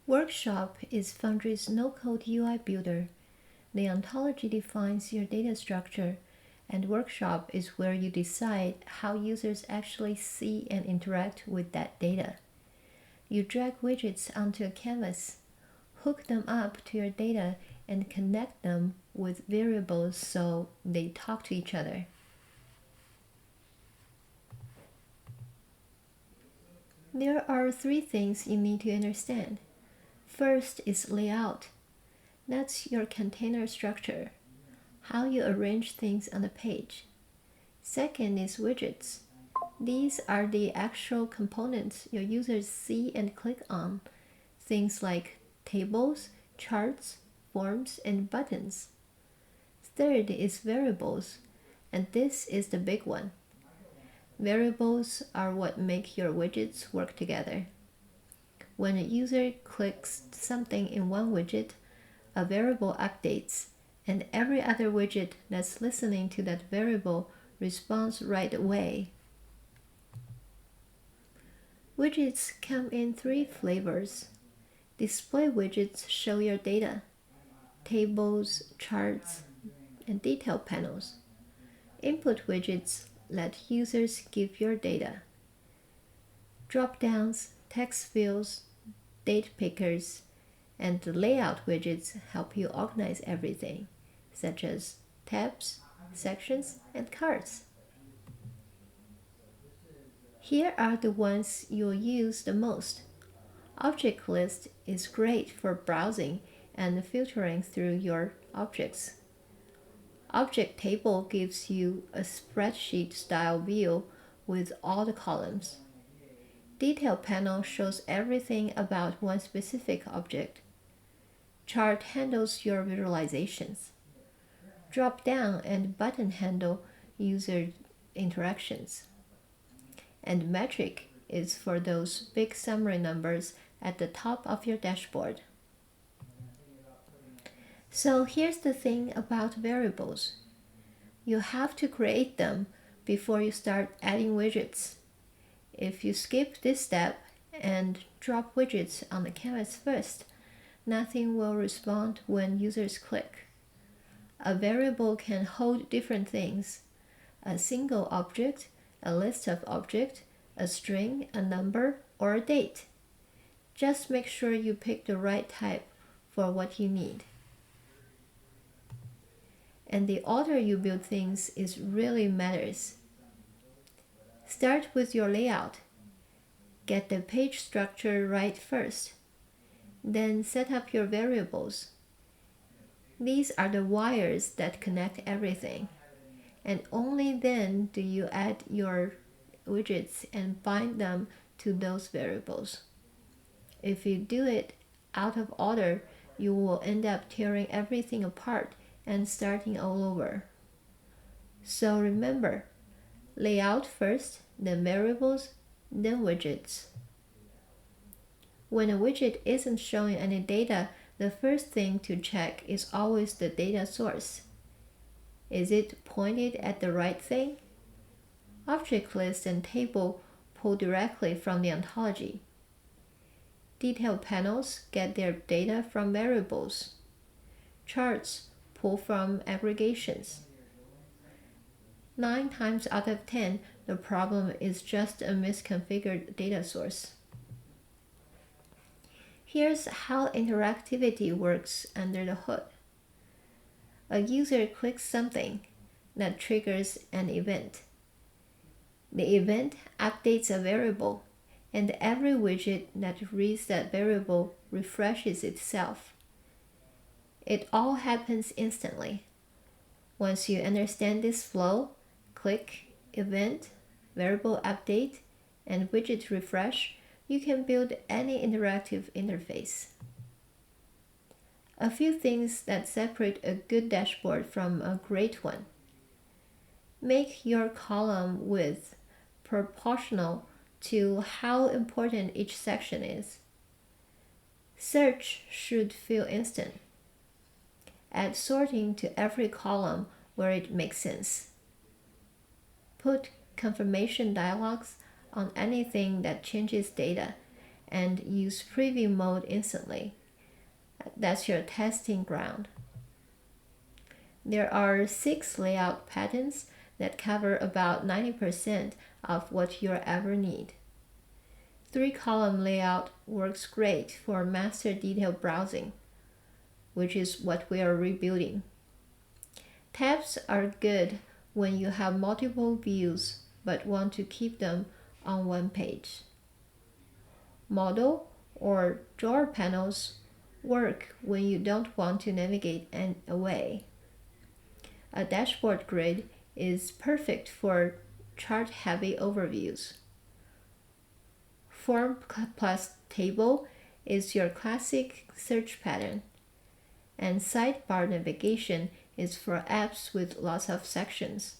Workshop is Foundry's no-code UI builder. The ontology defines your data structure, and Workshop is where you decide how users actually see and interact with that data. You drag widgets onto a canvas, hook them up to your data, and connect them with variables so they talk to each other. There are 3 things you need to understand. First is layout. That's your container structure, how you arrange things on the page. Second is widgets. These are the actual components your users see and click on, things like tables, charts, forms, and buttons. Third is variables, and this is the big one. Variables are what make your widgets work together. When a user clicks something in one widget, a variable updates, and every other widget that's listening to that variable responds right away. Widgets come in 3 flavors. Display widgets show your data, tables, charts, and detail panels. Input widgets let users give your data. Drop-downs, text fields, date pickers, and the layout widgets help you organize everything, such as tabs, sections, and cards. Here are the ones you'll use the most. Object list is great for browsing and filtering through your objects. Object table gives you a spreadsheet-style view with all the columns. Detail panel shows everything about one specific object. Chart handles your visualizations. Drop-down and button handle user interactions. And metric is for those big summary numbers at the top of your dashboard. So here's the thing about variables. You have to create them before you start adding widgets. If you skip this step and drop widgets on the canvas first, nothing will respond when users click. A variable can hold different things: a single object, a list of objects, a string, a number, or a date. Just make sure you pick the right type for what you need. And the order you build things is really matters. Start with your layout. Get the page structure right first. Then set up your variables. These are the wires that connect everything. And only then do you add your widgets and bind them to those variables. If you do it out of order, you will end up tearing everything apart and starting all over. So remember, layout first, then variables, then widgets. When a widget isn't showing any data, the first thing to check is always the data source. Is it pointed at the right thing? Object list and table pull directly from the ontology. Detail panels get their data from variables. Charts pull from aggregations. 9 times out of 10, the problem is just a misconfigured data source. Here's how interactivity works under the hood. A user clicks something that triggers an event. The event updates a variable, and every widget that reads that variable refreshes itself. It all happens instantly. Once you understand this flow, click, event, variable update, and widget refresh, you can build any interactive interface. A few things that separate a good dashboard from a great one. Make your column width proportional to how important each section is. Search should feel instant. Add sorting to every column where it makes sense. Put confirmation dialogues on anything that changes data, and use preview mode instantly. That's your testing ground. There are 6 layout patterns that cover about 90% of what you'll ever need. 3-column layout works great for master detail browsing, which is what we are rebuilding. Tabs are good when you have multiple views but want to keep them on one page. Model or drawer panels work when you don't want to navigate away. A dashboard grid is perfect for chart-heavy overviews. Form plus table is your classic search pattern, and sidebar navigation is for apps with lots of sections.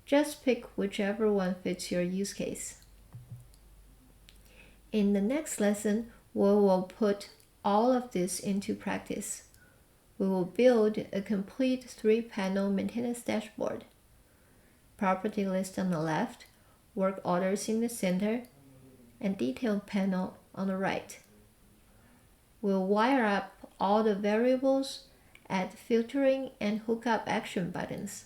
Just pick whichever one fits your use case. In the next lesson, we will put all of this into practice. We will build a complete 3-panel maintenance dashboard. Property list on the left, work orders in the center, and detail panel on the right. We'll wire up all the variables, add filtering and hookup action buttons.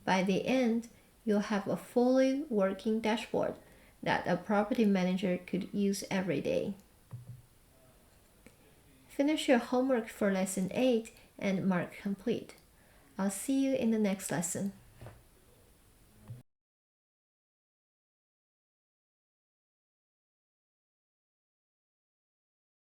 By the end, you'll have a fully working dashboard that a property manager could use every day. Finish your homework for lesson 8 and mark complete. I'll see you in the next lesson.